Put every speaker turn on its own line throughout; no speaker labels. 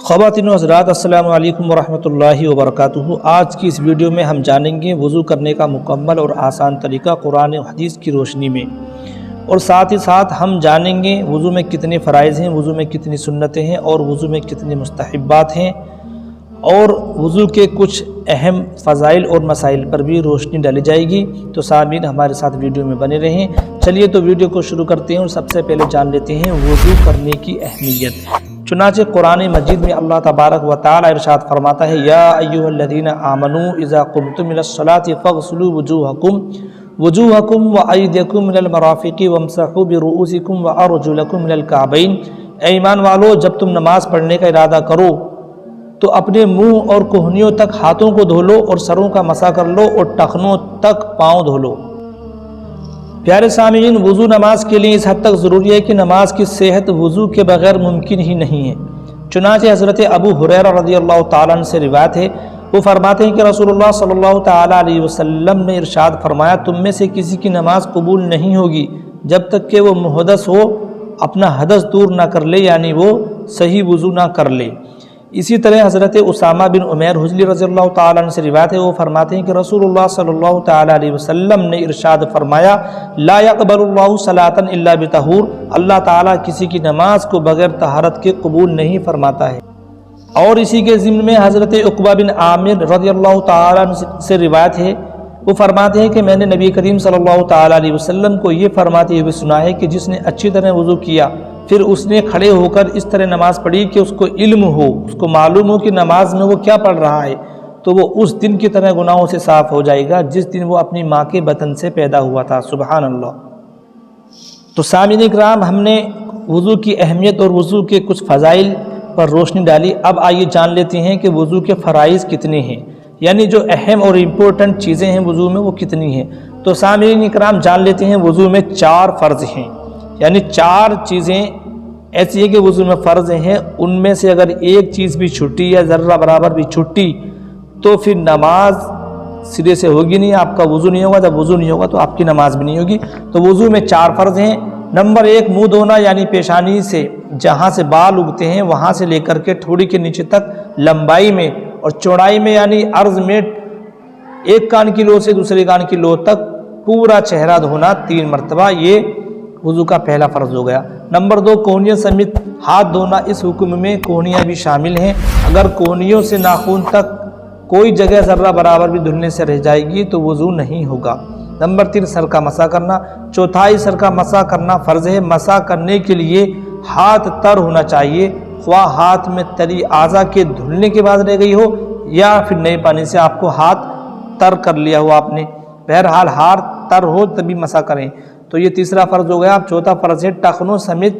خواتین و حضرات السلام علیکم ورحمۃ اللہ وبرکاتہ۔ آج کی اس ویڈیو میں ہم جانیں گے وضو کرنے کا مکمل اور آسان طریقہ قرآن و حدیث کی روشنی میں، اور ساتھ ہی ساتھ ہم جانیں گے وضو میں کتنے فرائض ہیں، وضو میں کتنی سنتیں ہیں اور وضو میں کتنے مستحبات ہیں، اور وضو کے کچھ اہم فضائل اور مسائل پر بھی روشنی ڈالی جائے گی۔ تو سامعین ہمارے ساتھ ویڈیو میں بنے رہیں۔ چلیے تو ویڈیو کو شروع کرتے ہیں اور سب سے پہلے جان لیتے ہیں وضو کرنے کی اہمیت۔ چنانچہ قرآن مجید میں اللہ تبارک و تعالی ارشاد فرماتا ہے، یا ایھا الذین آمنوا اذا قمتم الی الصلاۃ فاغسلوا وجوہکم وایدیکم الی المرافق وامسحوا برؤوسکم وارجلکم الی الکعبین۔ اے ایمان والو، جب تم نماز پڑھنے کا ارادہ کرو تو اپنے منہ اور کہنیوں تک ہاتھوں کو دھو لو اور سروں کا مسح کر لو اور ٹخنوں تک پاؤں دھو لو۔ پیارے سامعین، وضو نماز کے لیے اس حد تک ضروری ہے کہ نماز کی صحت وضو کے بغیر ممکن ہی نہیں ہے۔ چنانچہ حضرت ابو ہریرہ رضی اللہ تعالیٰ عنہ سے روایت ہے، وہ فرماتے ہیں کہ رسول اللہ صلی اللہ تعالیٰ علیہ وسلم نے ارشاد فرمایا، تم میں سے کسی کی نماز قبول نہیں ہوگی جب تک کہ وہ محدث ہو، اپنا حدث دور نہ کر لے، یعنی وہ صحیح وضو نہ کر لے۔ اسی طرح حضرت اسامہ بن عمیر حجلی رضی اللہ تعالیٰ عنہ سے روایت ہے، وہ فرماتے ہیں کہ رسول اللہ صلی اللہ تعالیٰ علیہ وسلم نے ارشاد فرمایا، لا يقبل اللہ صلاۃ الا بطہور، اللہ تعالیٰ کسی کی نماز کو بغیر طہارت کے قبول نہیں فرماتا ہے۔ اور اسی کے ضمن میں حضرت عقبہ بن عامر رضی اللہ تعالیٰ عنہ سے روایت ہے، وہ فرماتے ہیں کہ میں نے نبی کریم صلی اللہ تعالیٰ علیہ وسلم کو یہ فرماتے ہوئے سنا ہے کہ جس نے اچھی طرح وضو کیا پھر اس نے کھڑے ہو کر اس طرح نماز پڑھی کہ اس کو علم ہو، اس کو معلوم ہو کہ نماز میں وہ کیا پڑھ رہا ہے، تو وہ اس دن کی طرح گناہوں سے صاف ہو جائے گا جس دن وہ اپنی ماں کے بطن سے پیدا ہوا تھا۔ سبحان اللہ۔ تو سامعین اکرام، ہم نے وضو کی اہمیت اور وضو کے کچھ فضائل پر روشنی ڈالی۔ اب آئیے جان لیتے ہیں کہ وضو کے فرائض کتنے ہیں، یعنی جو اہم اور امپورٹنٹ چیزیں ہیں وضو میں وہ کتنی ہیں۔ تو سامعین اکرام، جان لیتے ہیں وضو میں 4 فرض ہیں، یعنی 4 چیزیں ایسی ہے کہ وضو میں فرض ہیں، ان میں سے اگر ایک چیز بھی چھٹی یا ذرہ برابر بھی چھٹی تو پھر نماز سرے سے ہوگی نہیں، آپ کا وضو نہیں ہوگا۔ جب وضو نہیں ہوگا تو آپ کی نماز بھی نہیں ہوگی۔ تو وضو میں 4 فرض ہیں۔ نمبر 1 منہ دھونا، یعنی پیشانی سے جہاں سے بال اگتے ہیں وہاں سے لے کر کے ٹھوڑی کے نیچے تک لمبائی میں اور چوڑائی میں، یعنی عرض میں ایک کان کی لو سے دوسرے کان کی لو تک پورا چہرہ دھونا 3 مرتبہ، یہ وضو کا پہلا فرض ہو گیا۔ نمبر 2 کونیوں سمیت ہاتھ دھونا، اس حکم میں کونیاں بھی شامل ہیں۔ اگر کونیوں سے ناخن تک کوئی جگہ ذرہ برابر بھی دھلنے سے رہ جائے گی تو وضو نہیں ہوگا۔ نمبر 3 سر کا مسح کرنا، چوتھائی سر کا مسح کرنا فرض ہے۔ مسح کرنے کے لیے ہاتھ تر ہونا چاہیے، خواہ ہاتھ میں تری اعضاء کے دھلنے کے بعد رہ گئی ہو یا پھر نئے پانی سے آپ کو ہاتھ تر کر لیا ہو آپ نے، بہرحال ہاتھ تر ہو تبھی مسح کریں۔ تو یہ تیسرا فرض ہو گیا۔ اب چوتھا فرض ہے ٹخنوں سمیت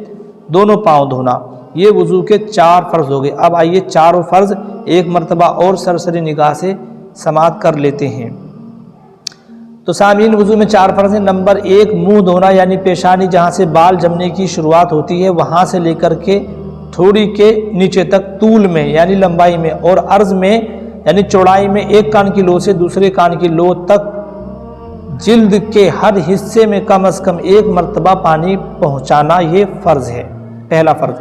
دونوں پاؤں دھونا، یہ وضو کے 4 فرض ہو گئے۔ اب آئیے 4 فرض ایک مرتبہ اور سرسری نگاہ سے سماعت کر لیتے ہیں۔ تو سامعین، وضو میں 4 فرض ہیں۔ نمبر 1 منہ دھونا، یعنی پیشانی جہاں سے بال جمنے کی شروعات ہوتی ہے وہاں سے لے کر کے تھوڑی کے نیچے تک طول میں، یعنی لمبائی میں، اور عرض میں یعنی چوڑائی میں ایک کان کی لو سے دوسرے کان کی لو تک جلد کے ہر حصے میں کم از کم 1 مرتبہ پانی پہنچانا، یہ فرض ہے، پہلا فرض۔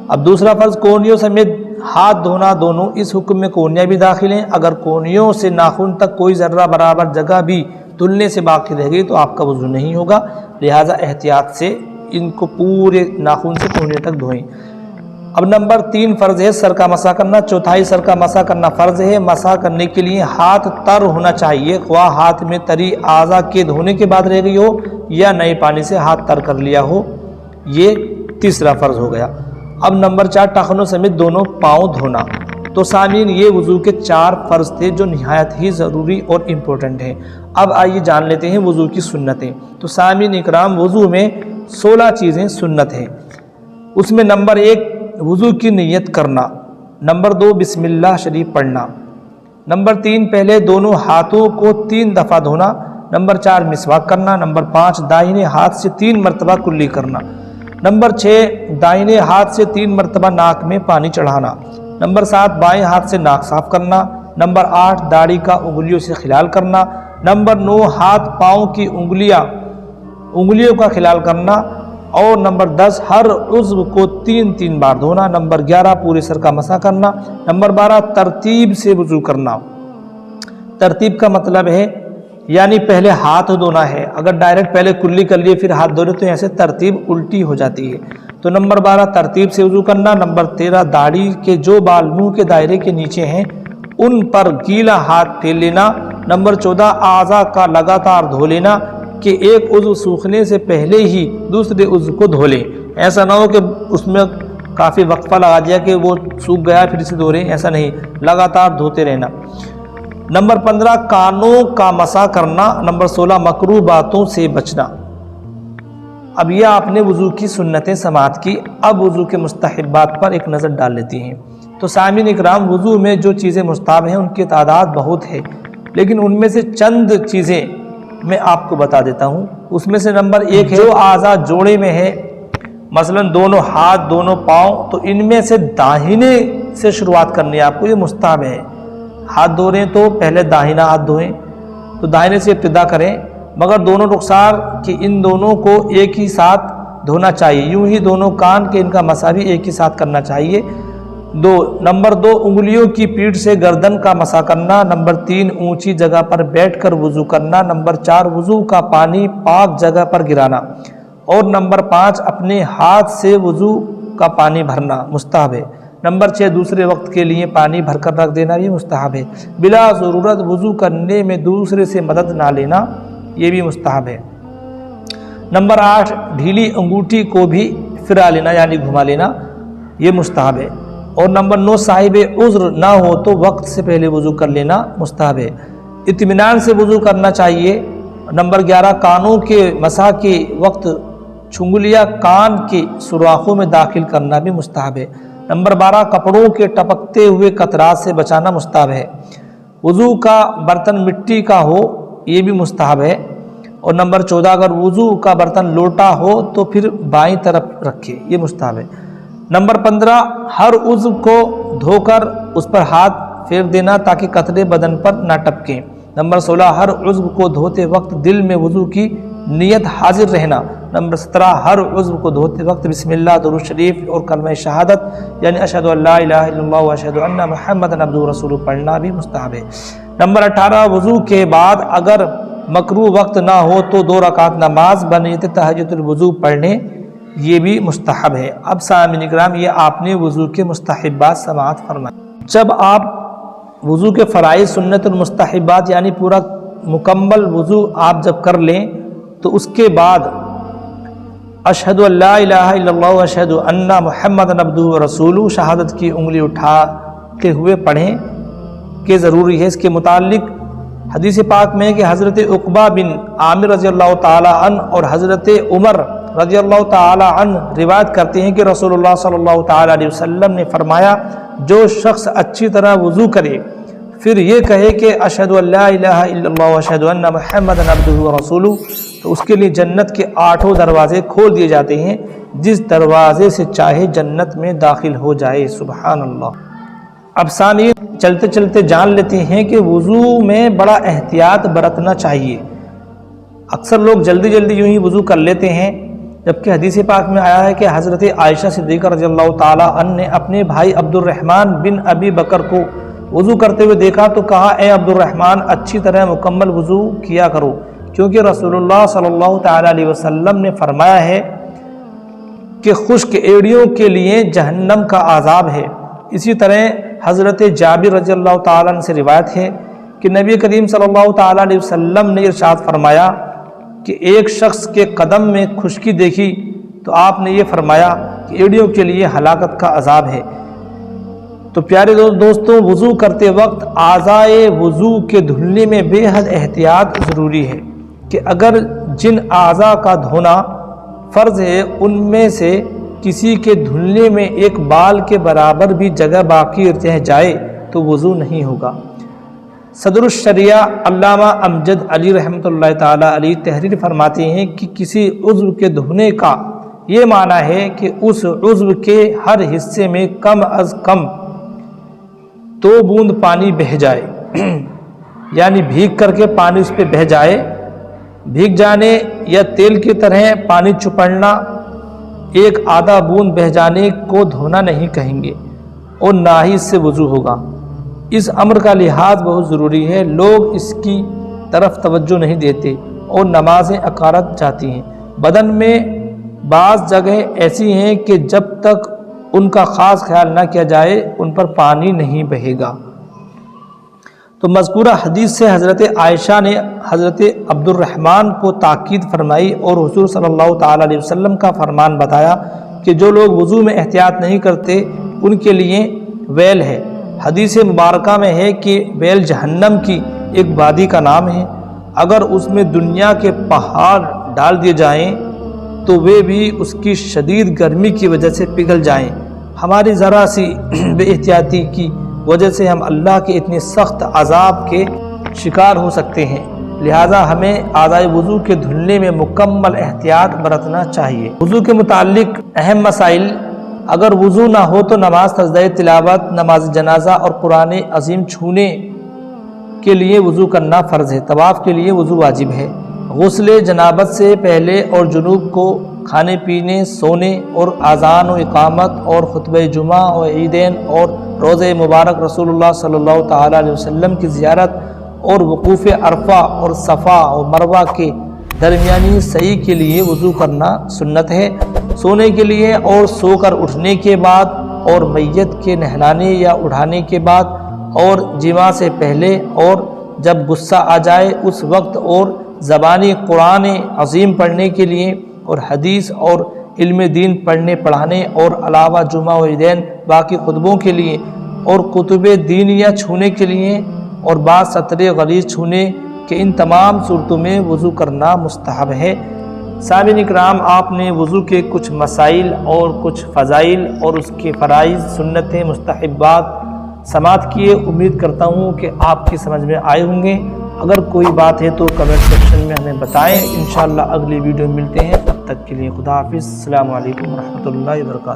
اب دوسرا فرض کونیوں سمیت ہاتھ دھونا دونوں، اس حکم میں کونیاں بھی داخل ہیں۔ اگر کونیوں سے ناخن تک کوئی ذرہ برابر جگہ بھی دھلنے سے باقی رہ گئی تو آپ کا وضو نہیں ہوگا، لہٰذا احتیاط سے ان کو پورے ناخن سے کونیوں تک دھوئیں۔ اب نمبر 3 فرض ہے سر کا مسح کرنا، چوتھائی سر کا مسح کرنا فرض ہے۔ مسح کرنے کے لیے ہاتھ تر ہونا چاہیے، خواہ ہاتھ میں تری اعضاء کے دھونے کے بعد رہ گئی ہو یا نئے پانی سے ہاتھ تر کر لیا ہو، یہ تیسرا فرض ہو گیا۔ اب نمبر 4 ٹخنوں سمیت دونوں پاؤں دھونا۔ تو سامعین، یہ وضو کے 4 فرض تھے جو نہایت ہی ضروری اور امپورٹنٹ ہیں۔ اب آئیے جان لیتے ہیں وضو کی سنتیں۔ تو سامعین اکرام، وضو میں 16 چیزیں سنت ہیں۔ اس میں نمبر 1 وضو کی نیت کرنا، نمبر 2 بسم اللہ شریف پڑھنا، نمبر 3 پہلے دونوں ہاتھوں کو 3 دفعہ دھونا، نمبر 4 مسواک کرنا، نمبر 5 دائیں ہاتھ سے 3 مرتبہ کلی کرنا، نمبر 6 دائیں ہاتھ سے 3 مرتبہ ناک میں پانی چڑھانا، نمبر 7 بائیں ہاتھ سے ناک صاف کرنا، نمبر 8 داڑھی کا انگلیوں سے خلال کرنا، نمبر 9 ہاتھ پاؤں کی انگلیوں کا خلال کرنا، اور نمبر 10 ہر عضو کو 3 بار دھونا۔ نمبر 11 پورے سر کا مسح کرنا۔ نمبر 12 ترتیب سے وضو کرنا۔ ترتیب کا مطلب ہے یعنی پہلے ہاتھ دھونا ہے، اگر ڈائریکٹ پہلے کلی کر لیے پھر ہاتھ دھو رہے تو ایسے ترتیب الٹی ہو جاتی ہے۔ تو نمبر 12 ترتیب سے وضو کرنا۔ نمبر 13 داڑھی کے جو بال منہ کے دائرے کے نیچے ہیں ان پر گیلا ہاتھ پھیر لینا۔ نمبر 14 اعضاء کا لگاتار دھو لینا کہ ایک عضو سوکھنے سے پہلے ہی دوسرے عضو کو دھو لیں، ایسا نہ ہو کہ اس میں کافی وقفہ لگا دیا کہ وہ سوکھ گیا پھر اسے دھو رہے ہیں، ایسا نہیں، لگاتار دھوتے رہنا۔ نمبر 15 کانوں کا مسح کرنا۔ نمبر 16 مکروہ باتوں سے بچنا۔ اب یہ آپ نے وضو کی سنتیں سماعت کی، اب وضو کے مستحبات پر ایک نظر ڈال لیتی ہیں۔ تو سامعین اکرام، وضو میں جو چیزیں مستحب ہیں ان کی تعداد بہت ہے، لیکن ان میں سے چند چیزیں میں آپ کو بتا دیتا ہوں۔ اس میں سے نمبر 1 ہے جو اعضاء جوڑے میں ہے، مثلا دونوں ہاتھ دونوں پاؤں، تو ان میں سے داہنے سے شروعات کرنی ہے آپ کو، یہ مستحب ہے۔ ہاتھ دھو رہے ہیں تو پہلے داہنا ہاتھ دھوئیں، تو داہنے سے ابتدا کریں، مگر دونوں رخسار کہ ان دونوں کو ایک ہی ساتھ دھونا چاہیے، یوں ہی دونوں کان کے ان کا مسح بھی ایک ہی ساتھ کرنا چاہیے۔ نمبر 2 انگلیوں کی پیٹھ سے گردن کا مسح کرنا۔ نمبر 3 اونچی جگہ پر بیٹھ کر وضو کرنا۔ نمبر 4 وضو کا پانی پاک جگہ پر گرانا۔ اور نمبر 5 اپنے ہاتھ سے وضو کا پانی بھرنا مستحب ہے۔ نمبر 6 دوسرے وقت کے لیے پانی بھر کر رکھ دینا بھی مستحب ہے۔ بلا ضرورت وضو کرنے میں دوسرے سے مدد نہ لینا، یہ بھی مستحب ہے۔ نمبر 8 ڈھیلی انگوٹھی کو بھی پھرا لینا یعنی گھما لینا، یہ مستحب ہے۔ اور نمبر 9 صاحب عذر نہ ہو تو وقت سے پہلے وضو کر لینا مستحب ہے۔ اطمینان سے وضو کرنا چاہیے۔ نمبر 11 کانوں کے مسح کے وقت چھنگلیاں کان کے سوراخوں میں داخل کرنا بھی مستحب ہے۔ نمبر 12 کپڑوں کے ٹپکتے ہوئے قطرات سے بچانا مستحب ہے۔ وضو کا برتن مٹی کا ہو یہ بھی مستحب ہے۔ اور نمبر 14 اگر وضو کا برتن لوٹا ہو تو پھر بائیں طرف رکھے، یہ مستحب ہے۔ نمبر 15 ہر عضو کو دھو کر اس پر ہاتھ پھیر دینا تاکہ قطرے بدن پر نہ ٹپکیں۔ نمبر 16 ہر عضو کو دھوتے وقت دل میں وضو کی نیت حاضر رہنا۔ نمبر 17 ہر عضو کو دھوتے وقت بسم اللہ درود شریف اور کلمہ شہادت یعنی اشہد ان لا الہ الا اللہ و اشہد ان محمد عبدہ ورسولہ پڑھنا بھی مستحب ہے۔ نمبر 18 وضو کے بعد اگر مکروہ وقت نہ ہو تو 2 رکعت نماز بنیت تہجد الوضو پڑھنے، یہ بھی مستحب ہے۔ اب سامعین اکرام یہ آپ نے وضو کے مستحبات سماعت فرمائے۔ جب آپ وضو کے فرائض سنت المستحبات یعنی پورا مکمل وضو آپ جب کر لیں تو اس کے بعد اشہد ان لا الہ الا اللہ و اشہد ان محمد عبدہ ورسولہ شہادت کی انگلی اٹھاتے ہوئے پڑھیں کہ ضروری ہے۔ اس کے متعلق حدیث پاک میں ہے کہ حضرت عقبہ بن عامر رضی اللہ تعالی عنہ اور حضرت عمر رضی اللہ تعالی عنہ روایت کرتے ہیں کہ رسول اللہ صلی اللہ تعالی علیہ وسلم نے فرمایا جو شخص اچھی طرح وضو کرے پھر یہ کہے کہ اشہد ان لا الہ الا اللہ و اشہد ان محمد عبدہ ورسولہ، تو اس کے لیے جنت کے 8 دروازے کھول دیے جاتے ہیں، جس دروازے سے چاہے جنت میں داخل ہو جائے۔ سبحان اللہ۔ اب سامعین چلتے چلتے جان لیتے ہیں کہ وضو میں بڑا احتیاط برتنا چاہیے۔ اکثر لوگ جلدی جلدی یوں ہی وضو کر لیتے ہیں، جبکہ حدیث پاک میں آیا ہے کہ حضرت عائشہ صدیقہ رضی اللہ تعالی عنہ نے اپنے بھائی عبد الرحمن بن ابی بکر کو وضو کرتے ہوئے دیکھا تو کہا اے عبد الرحمن اچھی طرح مکمل وضو کیا کرو، کیونکہ رسول اللہ صلی اللہ تعالی علیہ وسلم نے فرمایا ہے کہ خشک ایڑیوں کے لیے جہنم کا عذاب ہے۔ اسی طرح حضرت جابر رضی اللہ تعالیٰ عنہ سے روایت ہے کہ نبی کریم صلی اللہ تعالیٰ علیہ وسلم نے ارشاد فرمایا کہ ایک شخص کے قدم میں خشکی دیکھی تو آپ نے یہ فرمایا کہ ایڑیوں کے لیے ہلاکت کا عذاب ہے۔ تو پیارے دوستوں وضو کرتے وقت اعضائے وضو کے دھلنے میں بے حد احتیاط ضروری ہے کہ اگر جن اعضاء کا دھونا فرض ہے ان میں سے کسی کے دھلنے میں ایک بال کے برابر بھی جگہ باقی رہ جائے تو وضو نہیں ہوگا۔ صدر الشریعہ علامہ امجد علی رحمۃ اللہ تعالی علیہ تحریر فرماتے ہیں کہ کسی عضو کے دھونے کا یہ معنی ہے کہ اس عضو کے ہر حصے میں کم از کم 2 بوند پانی بہہ جائے، یعنی بھیگ کر کے پانی اس پہ بہہ جائے، بھیگ جانے یا تیل کی طرح پانی چپڑنا ایک آدھا بوند بہہ جانے کو دھونا نہیں کہیں گے اور نہ ہی اس سے وضو ہوگا۔ اس امر کا لحاظ بہت ضروری ہے، لوگ اس کی طرف توجہ نہیں دیتے اور نمازیں اکارت جاتی ہیں۔ بدن میں بعض جگہیں ایسی ہیں کہ جب تک ان کا خاص خیال نہ کیا جائے ان پر پانی نہیں بہے گا۔ تو مذکورہ حدیث سے حضرت عائشہ نے حضرت عبد الرحمن کو تاکید فرمائی اور حضور صلی اللہ تعالیٰ علیہ وسلم کا فرمان بتایا کہ جو لوگ وضو میں احتیاط نہیں کرتے ان کے لیے ویل ہے۔ حدیث مبارکہ میں ہے کہ ویل جہنم کی ایک وادی کا نام ہے، اگر اس میں دنیا کے پہاڑ ڈال دیے جائیں تو وہ بھی اس کی شدید گرمی کی وجہ سے پگھل جائیں۔ ہماری ذرا سی بے احتیاطی کی وجہ سے ہم اللہ کے اتنے سخت عذاب کے شکار ہو سکتے ہیں، لہٰذا ہمیں اعضائے وضو کے دھلنے میں مکمل احتیاط برتنا چاہیے۔ وضو کے متعلق اہم مسائل: اگر وضو نہ ہو تو نماز سجدہ تلاوت، نماز جنازہ اور قرآن عظیم چھونے کے لیے وضو کرنا فرض ہے۔ طواف کے لیے وضو واجب ہے۔ غسل جنابت سے پہلے اور جنوب کو کھانے پینے، سونے اور اذان و اقامت اور خطبہ جمعہ اور عیدین اور روزہ مبارک رسول اللہ صلی اللہ تعالیٰ علیہ وسلم کی زیارت اور وقوف عرفہ اور صفا اور مروہ کے درمیانی سعی کے لیے وضو کرنا سنت ہے۔ سونے کے لیے اور سو کر اٹھنے کے بعد اور میت کے نہلانے یا اٹھانے کے بعد اور جمعہ سے پہلے اور جب غصہ آ جائے اس وقت اور زبانی قرآن عظیم پڑھنے کے لیے اور حدیث اور علم دین پڑھنے پڑھانے اور علاوہ جمعہ و عیدین باقی خطبوں کے لیے اور کتب دینیہ چھونے کے لیے اور بعض سطر غلیظ چھونے کہ ان تمام صورتوں میں وضو کرنا مستحب ہے۔ سامعین اکرام، آپ نے وضو کے کچھ مسائل اور کچھ فضائل اور اس کے فرائض، سنتیں، مستحبات سماعت کیے۔ امید کرتا ہوں کہ آپ کی سمجھ میں آئے ہوں گے۔ اگر کوئی بات ہے تو کمنٹ سیکشن میں ہمیں بتائیں۔ انشاءاللہ اگلی ویڈیو میں ملتے ہیں، تب تک کے لیے خدا حافظ۔ السلام علیکم ورحمۃ اللہ وبرکاتہ۔